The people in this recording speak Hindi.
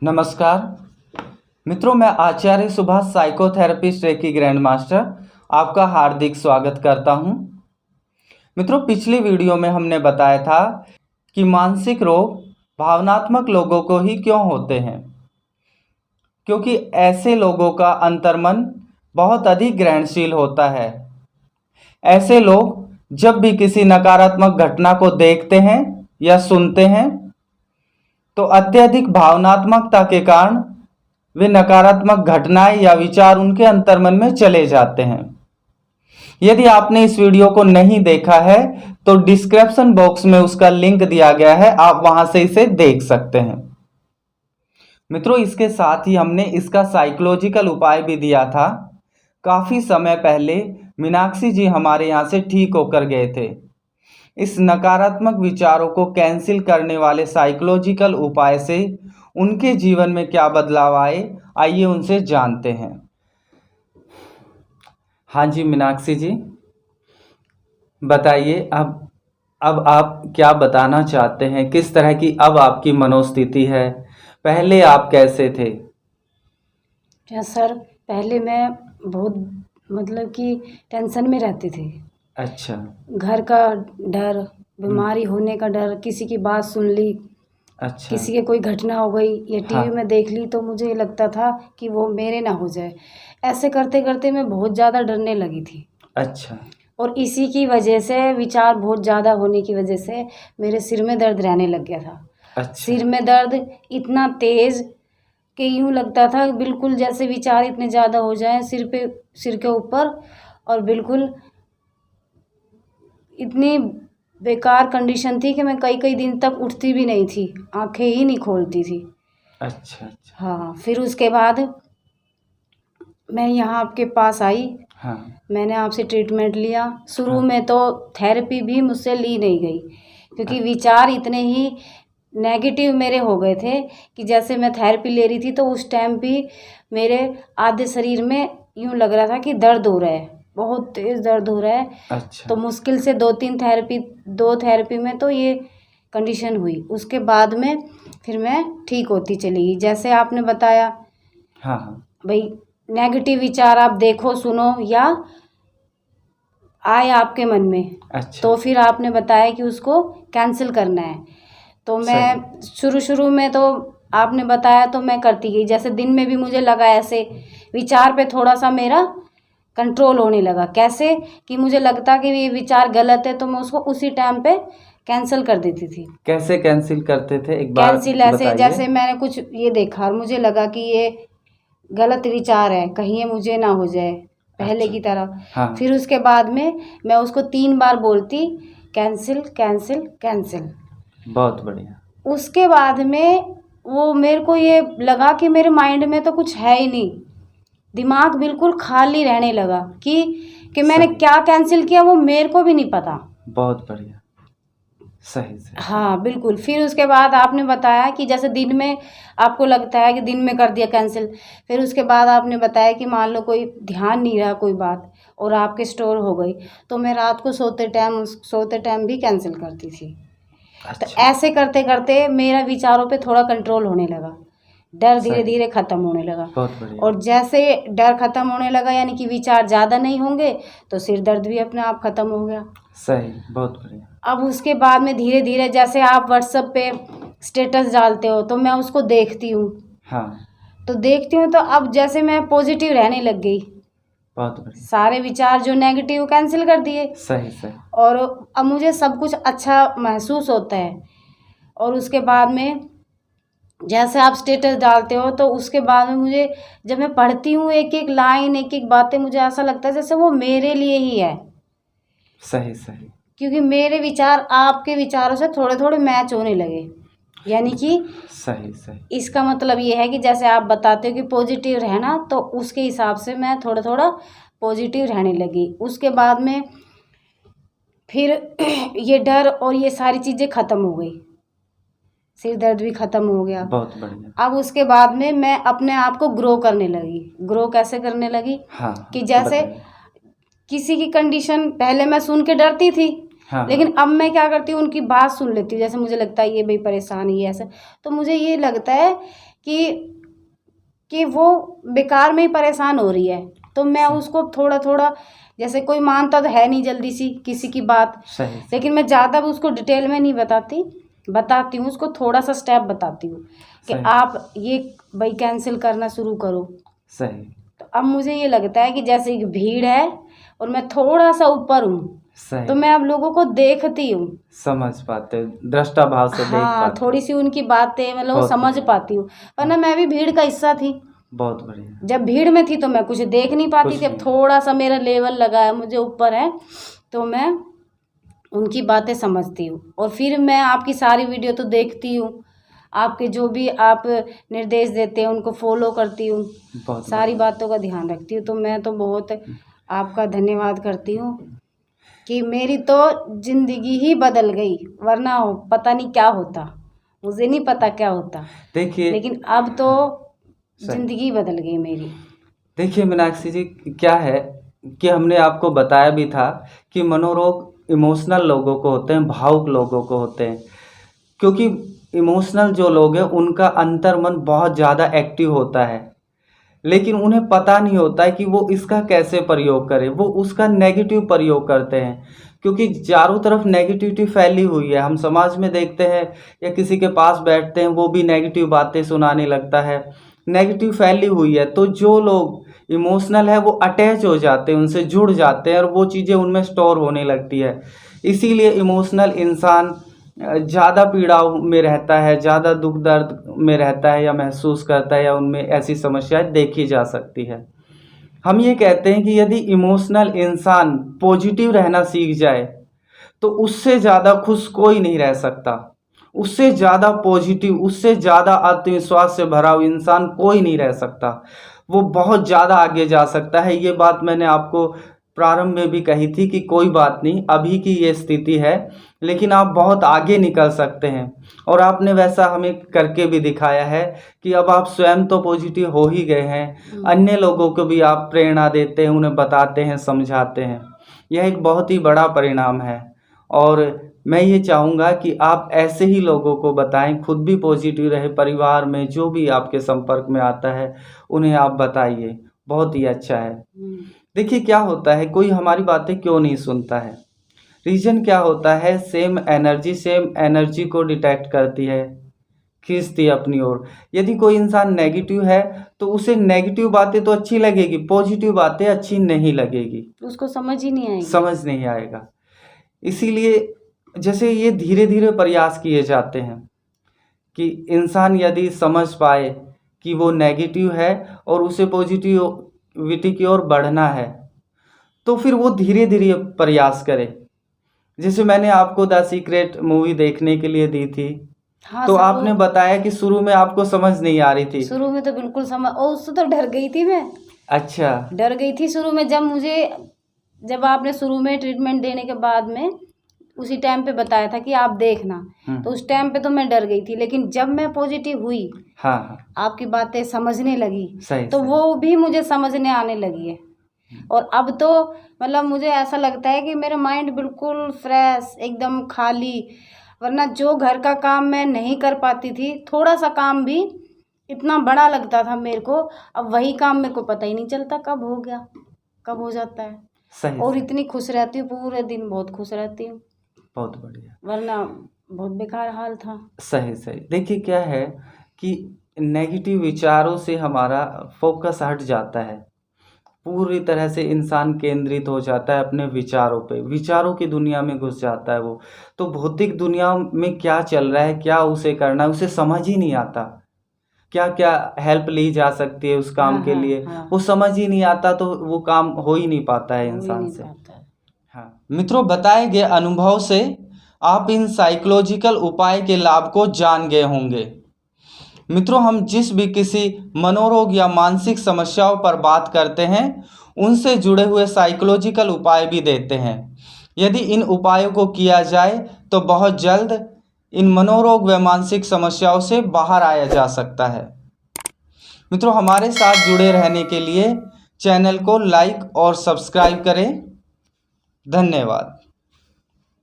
नमस्कार मित्रों, मैं आचार्य Subhash psychotherapist reiki grand master आपका हार्दिक स्वागत करता हूं। मित्रों, पिछली वीडियो में हमने बताया था कि मानसिक रोग भावनात्मक लोगों को ही क्यों होते हैं, क्योंकि ऐसे लोगों का अंतर्मन बहुत अधिक ग्रहणशील होता है। ऐसे लोग जब भी किसी नकारात्मक घटना को देखते हैं या सुनते हैं तो अत्यधिक भावनात्मकता के कारण वे नकारात्मक घटनाएं या विचार उनके अंतर्मन में चले जाते हैं। यदि आपने इस वीडियो को नहीं देखा है तो डिस्क्रिप्शन बॉक्स में उसका लिंक दिया गया है, आप वहां से इसे देख सकते हैं। मित्रों, इसके साथ ही हमने इसका साइकोलॉजिकल उपाय भी दिया था। काफी समय पहले मीनाक्षी जी हमारे यहाँ से ठीक होकर गए थे। इस नकारात्मक विचारों को कैंसिल करने वाले साइकोलॉजिकल उपाय से उनके जीवन में क्या बदलाव आए, आइए उनसे जानते हैं। हाँ जी मीनाक्षी जी, बताइए अब आप क्या बताना चाहते हैं, किस तरह की अब आपकी मनोस्थिति है, पहले आप कैसे थे? क्या सर, पहले मैं बहुत कि टेंशन में रहती थी। अच्छा। घर का डर, बीमारी होने का डर, किसी की बात सुन ली, अच्छा। किसी की कोई घटना हो गई या टीवी हाँ। में देख ली तो मुझे लगता था कि वो मेरे ना हो जाए। ऐसे करते करते मैं बहुत ज़्यादा डरने लगी थी। अच्छा। और इसी की वजह से, विचार बहुत ज़्यादा होने की वजह से मेरे सिर में दर्द रहने लग गया था। अच्छा। सिर में दर्द इतना तेज़ कि यूँ लगता था बिल्कुल जैसे विचार इतने ज़्यादा हो जाएं सिर के ऊपर, और बिल्कुल इतनी बेकार कंडीशन थी कि मैं कई कई दिन तक उठती भी नहीं थी, आंखें ही नहीं खोलती थी। अच्छा। अच्छा। हाँ, फिर उसके बाद मैं यहाँ आपके पास आई। हाँ। मैंने आपसे ट्रीटमेंट लिया। शुरू में तो थेरेपी भी मुझसे ली नहीं गई, क्योंकि विचार इतने ही नेगेटिव मेरे हो गए थे कि जैसे मैं थेरेपी ले रही थी तो उस टाइम भी मेरे आधे शरीर में यूँ लग रहा था कि दर्द हो रहा है, बहुत तेज़ दर्द हो रहा है। अच्छा। तो मुश्किल से दो थेरेपी में तो ये कंडीशन हुई। उसके बाद में फिर मैं ठीक होती चली गई, जैसे आपने बताया। हाँ हाँ। भाई, नेगेटिव विचार आप देखो, सुनो या आए आपके मन में, अच्छा। तो फिर आपने बताया कि उसको कैंसिल करना है। तो मैं शुरू में तो आपने बताया तो मैं करती गई। जैसे दिन में भी मुझे लगा ऐसे विचार पे थोड़ा सा मेरा कंट्रोल होने लगा। कैसे कि मुझे लगता कि ये विचार गलत है तो मैं उसको उसी टाइम पे कैंसिल कर देती थी। कैसे कैंसिल करते थे, एक बार कैंसिल ऐसे, बताइए। जैसे मैंने कुछ ये देखा और मुझे लगा कि ये गलत विचार है, कहीं ये मुझे ना हो जाए पहले की तरह। हाँ। फिर उसके बाद में मैं उसको 3 बार बोलती, कैंसिल कैंसिल कैंसिल। बहुत बढ़िया। उसके बाद में वो मेरे को ये लगा कि मेरे माइंड में तो कुछ है ही नहीं, दिमाग बिल्कुल खाली रहने लगा कि मैंने क्या कैंसिल किया वो मेरे को भी नहीं पता। बहुत बढ़िया, सही से। हाँ बिल्कुल। फिर उसके बाद आपने बताया कि जैसे दिन में आपको लगता है कि दिन में कर दिया कैंसिल, फिर उसके बाद आपने बताया कि मान लो कोई ध्यान नहीं रहा कोई बात और आपके स्टोर हो गई, तो मैं रात को सोते टाइम भी कैंसिल करती थी। अच्छा। तो ऐसे करते करते मेरा विचारों पे थोड़ा कंट्रोल होने लगा, डर धीरे धीरे ख़त्म होने लगा। बहुत बढ़िया। और जैसे डर ख़त्म होने लगा, यानी कि विचार ज़्यादा नहीं होंगे, तो सिर दर्द भी अपने आप ख़त्म हो गया। सही, बहुत बढ़िया। अब उसके बाद में धीरे धीरे, जैसे आप व्हाट्सएप पे स्टेटस डालते हो तो मैं उसको देखती हूँ। हाँ। तो देखती हूँ तो अब जैसे मैं पॉजिटिव रहने लग गई। बहुत बढ़िया। सारे विचार जो नेगेटिव कैंसिल कर दिए। सही सही। और अब मुझे सब कुछ अच्छा महसूस होता है। और उसके बाद में जैसे आप स्टेटस डालते हो तो उसके बाद में मुझे, जब मैं पढ़ती हूँ एक एक लाइन, एक एक बातें, मुझे ऐसा लगता है जैसे वो मेरे लिए ही है। सही सही। क्योंकि मेरे विचार आपके विचारों से थोड़े थोड़े मैच होने लगे, यानी कि सही सही। इसका मतलब ये है कि जैसे आप बताते हो कि पॉजिटिव रहना, तो उसके हिसाब से मैं थोड़ा थोड़ा पॉजिटिव रहने लगी। उसके बाद में फिर ये डर और ये सारी चीज़ें ख़त्म हो गई, सिर दर्द भी ख़त्म हो गया। बहुत बढ़िया। अब उसके बाद में मैं अपने आप को ग्रो करने लगी। ग्रो कैसे करने लगी? हाँ। कि जैसे किसी की कंडीशन पहले मैं सुन के डरती थी, हाँ। लेकिन अब मैं क्या करती हूँ, उनकी बात सुन लेती हूँ। जैसे मुझे लगता है ये भाई परेशान ही है ऐसा, तो मुझे ये लगता है कि वो बेकार में ही परेशान हो रही है। तो मैं उसको थोड़ा थोड़ा, जैसे कोई मानता तो है नहीं जल्दी सी किसी की बात, सही लेकिन मैं ज़्यादा उसको डिटेल में नहीं बताती हूँ, उसको थोड़ा सा स्टेप बताती हूँ कि सही आप ये भाई कैंसिल करना शुरू करो। सही तो अब मुझे ये लगता है कि जैसे एक भीड़ है और मैं थोड़ा सा ऊपर हूँ, तो सही मैं अब लोगों को देखती हूँ। समझ पाते, दृष्टा भाव से देख हाँ, पाते। थोड़ी सी उनकी बातें मतलब वो बहुत समझ बढ़िया। पाती हूँ, वरना मैं भी भीड़ का हिस्सा थी। बहुत बढ़िया। जब भीड़ में थी तो मैं कुछ देख नहीं पाती कुछ थी। अब नहीं। थोड़ा सा मेरा लेवल लगा है, मुझे ऊपर है, तो मैं उनकी बातें समझती हूँ। और फिर मैं आपकी सारी वीडियो तो देखती हूँ, आपके जो भी आप निर्देश देते हैं उनको फॉलो करती हूँ, बहुत सारी बढ़िया। बातों का ध्यान रखती हूँ। तो मैं तो बहुत आपका धन्यवाद करती हूँ कि मेरी तो ज़िंदगी ही बदल गई, वरना पता नहीं क्या होता, मुझे नहीं पता क्या होता, देखिए, लेकिन अब तो सही। ज़िंदगी बदल गई मेरी। देखिए मीनाक्षी जी, क्या है कि हमने आपको बताया भी था कि मनोरोग इमोशनल लोगों को होते हैं, भावुक लोगों को होते हैं। क्योंकि इमोशनल जो लोग हैं उनका अंतर्मन बहुत ज़्यादा एक्टिव होता है, लेकिन उन्हें पता नहीं होता है कि वो इसका कैसे प्रयोग करें। वो उसका नेगेटिव प्रयोग करते हैं, क्योंकि चारों तरफ नेगेटिविटी फैली हुई है। हम समाज में देखते हैं या किसी के पास बैठते हैं, वो भी नेगेटिव बातें सुनाने लगता है, नेगेटिव फैली हुई है। तो जो लोग इमोशनल है वो अटैच हो जाते हैं, उनसे जुड़ जाते हैं और वो चीज़ें उनमें स्टोर होने लगती है। इसीलिए इमोशनल इंसान ज़्यादा पीड़ा में रहता है, ज़्यादा दुख दर्द में रहता है या महसूस करता है, या उनमें ऐसी समस्याएं देखी जा सकती है। हम ये कहते हैं कि यदि इमोशनल इंसान पॉजिटिव रहना सीख जाए तो उससे ज़्यादा खुश कोई नहीं रह सकता। उससे ज़्यादा पॉजिटिव, उससे ज़्यादा आत्मविश्वास से भरा हुआ इंसान कोई नहीं रह सकता। वो बहुत ज़्यादा आगे जा सकता है। ये बात मैंने आपको प्रारंभ में भी कही थी कि कोई बात नहीं, अभी की ये स्थिति है, लेकिन आप बहुत आगे निकल सकते हैं। और आपने वैसा हमें करके भी दिखाया है कि अब आप स्वयं तो पॉजिटिव हो ही गए हैं, अन्य लोगों को भी आप प्रेरणा देते हैं, उन्हें बताते हैं, समझाते हैं। यह एक बहुत ही बड़ा परिणाम है। और मैं ये चाहूँगा कि आप ऐसे ही लोगों को बताएं, खुद भी पॉजिटिव रहे, परिवार में जो भी आपके संपर्क में आता है उन्हें आप बताइए, बहुत ही अच्छा है। देखिए क्या होता है, कोई हमारी बातें क्यों नहीं सुनता है, रीज़न क्या होता है, सेम एनर्जी को डिटेक्ट करती है, खींचती है अपनी ओर। यदि कोई इंसान नेगेटिव है तो उसे नेगेटिव बातें तो अच्छी लगेगी, पॉजिटिव बातें अच्छी नहीं लगेगी, उसको समझ ही नहीं आएगी। समझ नहीं आएगा। इसीलिए जैसे ये धीरे धीरे प्रयास किए जाते हैं कि इंसान यदि समझ पाए कि वो नेगेटिव है और उसे पॉजिटिविटी की ओर बढ़ना है, तो फिर वो धीरे धीरे प्रयास करे। जैसे मैंने आपको द सीक्रेट मूवी देखने के लिए दी थी, हाँ, तो आपने बताया कि शुरू में आपको समझ नहीं आ रही थी। शुरू में तो बिल्कुल समझ, और उससे तो डर गई थी मैं। अच्छा। डर गई थी शुरू में, जब आपने शुरू में ट्रीटमेंट देने के बाद में उसी टाइम पे बताया था कि आप देखना, तो उस टाइम पे तो मैं डर गई थी। लेकिन जब मैं पॉजिटिव हुई, हाँ हाँ, आपकी बातें समझने लगी, सही तो सही। वो भी मुझे समझने आने लगी है। और अब तो मतलब मुझे ऐसा लगता है कि मेरा माइंड बिल्कुल फ्रेश, एकदम खाली। वरना जो घर का काम मैं नहीं कर पाती थी, थोड़ा सा काम भी इतना बड़ा लगता था मेरे को, अब वही काम मेरे को पता ही नहीं चलता कब हो गया, कब हो जाता है। सही और सही। इतनी खुश रहती हूँ, पूरे दिन बहुत खुश रहती हूँ, बहुत बढ़िया। वरना बहुत बेकार हाल था। सही सही। देखिए क्या है कि नेगेटिव विचारों से हमारा फोकस हट जाता है, पूरी तरह से इंसान केंद्रित हो जाता है अपने विचारों पे, विचारों की दुनिया में घुस जाता है वो। तो भौतिक दुनिया में क्या चल रहा है, क्या उसे करना है, उसे समझ ही नहीं आता। क्या क्या हेल्प ली जा सकती है उस काम हाँ के हाँ लिए, हाँ, वो समझ ही नहीं आता, तो वो काम हो ही नहीं पाता है हो ही इंसान नहीं से। पाता है। हाँ मित्रों, बताए गए अनुभव से आप इन साइकोलॉजिकल उपाय के लाभ को जान गए होंगे। मित्रों, हम जिस भी किसी मनोरोग या मानसिक समस्याओं पर बात करते हैं, उनसे जुड़े हुए साइकोलॉजिकल उपाय भी देते हैं। यदि इन उपायों को किया जाए तो बहुत जल्द इन मनोरोग व मानसिक समस्याओं से बाहर आया जा सकता है। मित्रों, हमारे साथ जुड़े रहने के लिए चैनल को लाइक और सब्सक्राइब करें। धन्यवाद।